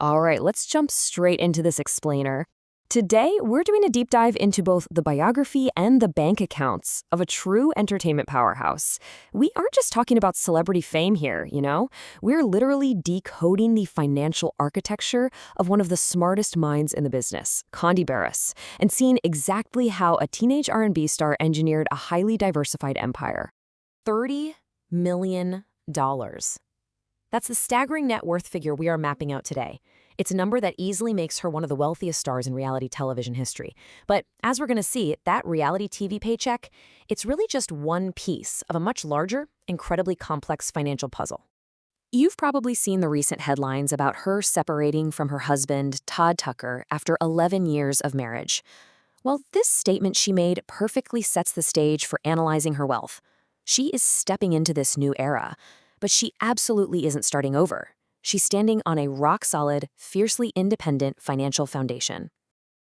All right, let's jump straight into this explainer. Today, we're doing a deep dive into both the biography and the bank accounts of a true entertainment powerhouse. We aren't just talking about celebrity fame here, you know? We're literally decoding the financial architecture of one of the smartest minds in the business, Kandi Burruss, and seeing exactly how a teenage R&B star engineered a highly diversified empire. $30 million. That's the staggering net worth figure we are mapping out today. It's a number that easily makes her one of the wealthiest stars in reality television history. But as we're going to see, that reality TV paycheck, it's really just one piece of a much larger, incredibly complex financial puzzle. You've probably seen the recent headlines about her separating from her husband, Todd Tucker, after 11 years of marriage. Well, this statement she made perfectly sets the stage for analyzing her wealth. She is stepping into this new era, but she absolutely isn't starting over. She's standing on a rock-solid, fiercely independent financial foundation.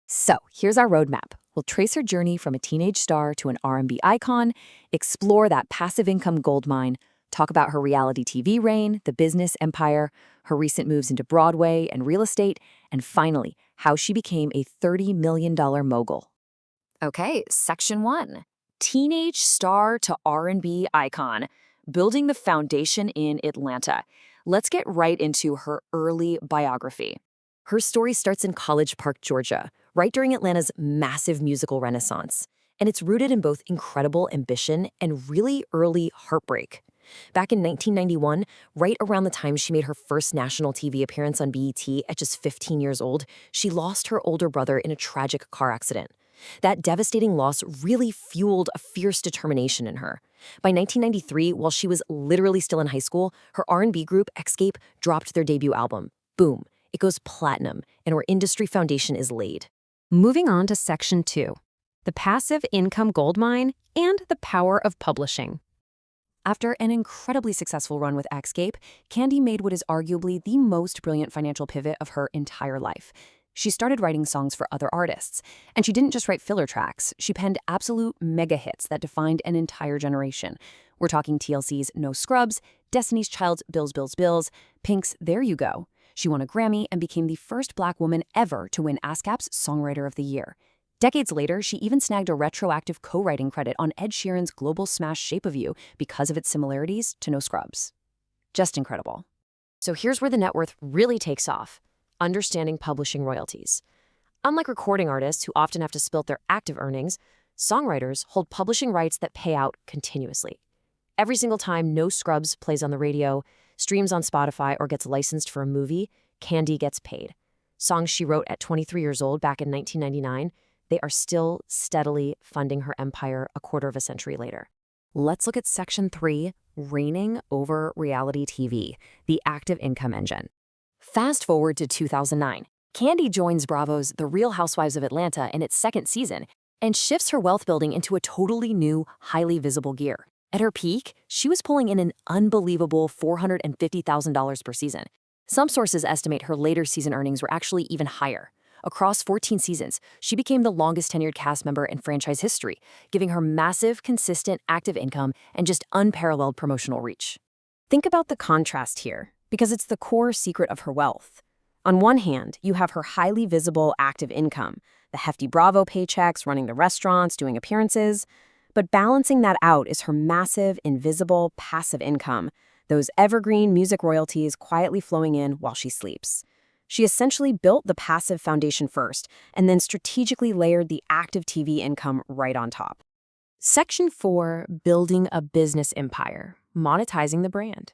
So here's our roadmap. We'll trace her journey from a teenage star to an R&B icon, explore that passive income goldmine, talk about her reality TV reign, the business empire, her recent moves into Broadway and real estate, and finally, how she became a $30 million mogul. Okay, Section 1. Teenage star to R&B icon, building the foundation in Atlanta. Let's get right into her early biography. Her story starts in College Park, Georgia, right during Atlanta's massive musical renaissance. And it's rooted in both incredible ambition and really early heartbreak. Back in 1991, right around the time she made her first national TV appearance on BET at just 15 years old, she lost her older brother in a tragic car accident. That devastating loss really fueled a fierce determination in her. By 1993, while she was literally still in high school, her R&B group, Xscape, dropped their debut album. Boom, it goes platinum, and her industry foundation is laid. Moving on to Section 2, the passive income goldmine and the power of publishing. After an incredibly successful run with Xscape, Kandi made what is arguably the most brilliant financial pivot of her entire life. She started writing songs for other artists, and she didn't just write filler tracks. She penned absolute mega hits that defined an entire generation. We're talking TLC's No Scrubs, Destiny's Child's Bills, Bills, Bills, Pink's There You Go. She won a Grammy and became the first Black woman ever to win ASCAP's Songwriter of the Year. Decades later, she even snagged a retroactive co-writing credit on Ed Sheeran's global smash Shape of You because of its similarities to No Scrubs. Just incredible. So here's where the net worth really takes off. Understanding publishing royalties. Unlike recording artists who often have to split their active earnings, songwriters hold publishing rights that pay out continuously. Every single time No Scrubs plays on the radio, streams on Spotify, or gets licensed for a movie, Kandi gets paid. Songs she wrote at 23 years old back in 1999, they are still steadily funding her empire a quarter of a century later. Let's look at Section 3, reigning over reality TV, the active income engine. Fast forward to 2009. Kandi joins Bravo's The Real Housewives of Atlanta in its second season and shifts her wealth building into a totally new, highly visible gear. At her peak, she was pulling in an unbelievable $450,000 per season. Some sources estimate her later season earnings were actually even higher. Across 14 seasons, she became the longest tenured cast member in franchise history, giving her massive, consistent, active income and just unparalleled promotional reach. Think about the contrast here, because it's the core secret of her wealth. On one hand, you have her highly visible active income, the hefty Bravo paychecks, running the restaurants, doing appearances. But balancing that out is her massive, invisible, passive income, those evergreen music royalties quietly flowing in while she sleeps. She essentially built the passive foundation first, and then strategically layered the active TV income right on top. Section 4, building a business empire, monetizing the brand.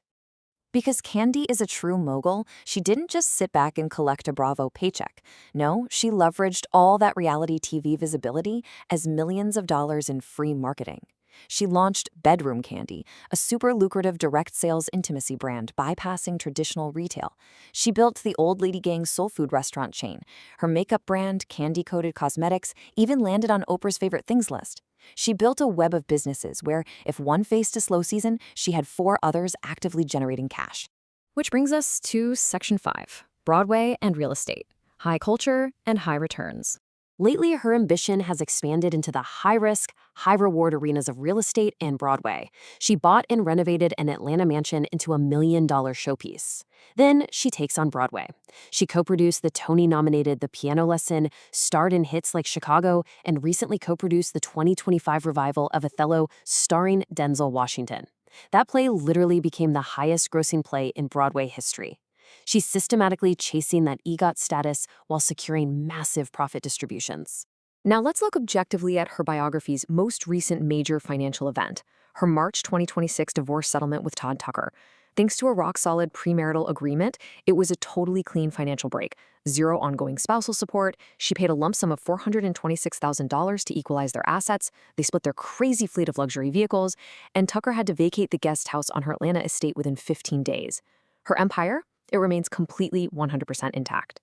Because Kandi is a true mogul, she didn't just sit back and collect a Bravo paycheck. No, she leveraged all that reality TV visibility as millions of dollars in free marketing. She launched Bedroom Kandi, a super lucrative direct sales intimacy brand bypassing traditional retail. She built the old lady gang soul food restaurant chain. Her makeup brand, Kandi Koated Cosmetics, even landed on Oprah's favorite things list. She built a web of businesses where, if one faced a slow season, she had 4 others actively generating cash. Which brings us to Section 5, Broadway and real estate, high culture and high returns. Lately, her ambition has expanded into the high-risk, high-reward arenas of real estate and Broadway. She bought and renovated an Atlanta mansion into a $1 million showpiece. Then she takes on Broadway. She co-produced the Tony-nominated The Piano Lesson, starred in hits like Chicago, and recently co-produced the 2025 revival of Othello starring Denzel Washington. That play literally became the highest-grossing play in Broadway history. She's systematically chasing that EGOT status while securing massive profit distributions. Now let's look objectively at her biography's most recent major financial event, her March 2026 divorce settlement with Todd Tucker. Thanks to a rock-solid premarital agreement, it was a totally clean financial break. Zero ongoing spousal support. She paid a lump sum of $426,000 to equalize their assets. They split their crazy fleet of luxury vehicles, and Tucker had to vacate the guest house on her Atlanta estate within 15 days. Her empire? It remains completely 100% intact.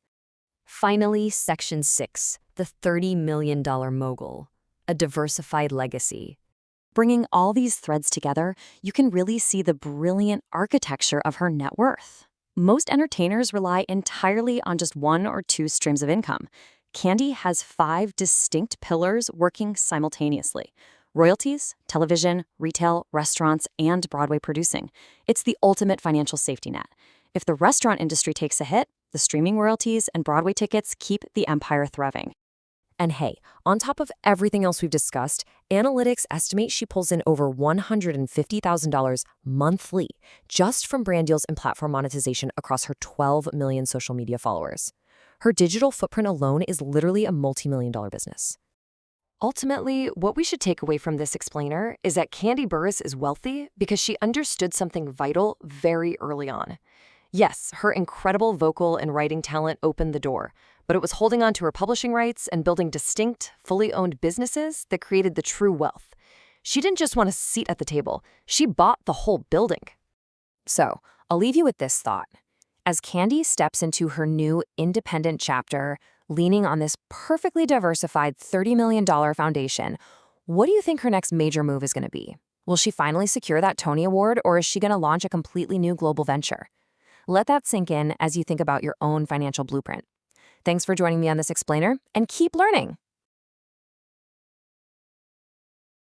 Finally, Section 6, the $30 million Mogul, a diversified legacy. Bringing all these threads together, you can really see the brilliant architecture of her net worth. Most entertainers rely entirely on just one or two streams of income. Kandi has 5 distinct pillars working simultaneously: royalties, television, retail, restaurants, and Broadway producing. It's the ultimate financial safety net. If the restaurant industry takes a hit, the streaming royalties and Broadway tickets keep the empire thriving. And hey, on top of everything else we've discussed, analytics estimate she pulls in over $150,000 monthly just from brand deals and platform monetization across her 12 million social media followers. Her digital footprint alone is literally a multi-million-dollar business. Ultimately, what we should take away from this explainer is that Kandi Burruss is wealthy because she understood something vital very early on. Yes, her incredible vocal and writing talent opened the door, but it was holding on to her publishing rights and building distinct, fully owned businesses that created the true wealth. She didn't just want a seat at the table, she bought the whole building. So, I'll leave you with this thought. As Kandi steps into her new independent chapter, leaning on this perfectly diversified $30 million foundation, what do you think her next major move is going to be? Will she finally secure that Tony Award, or is she going to launch a completely new global venture? Let that sink in as you think about your own financial blueprint. Thanks for joining me on this explainer, and keep learning.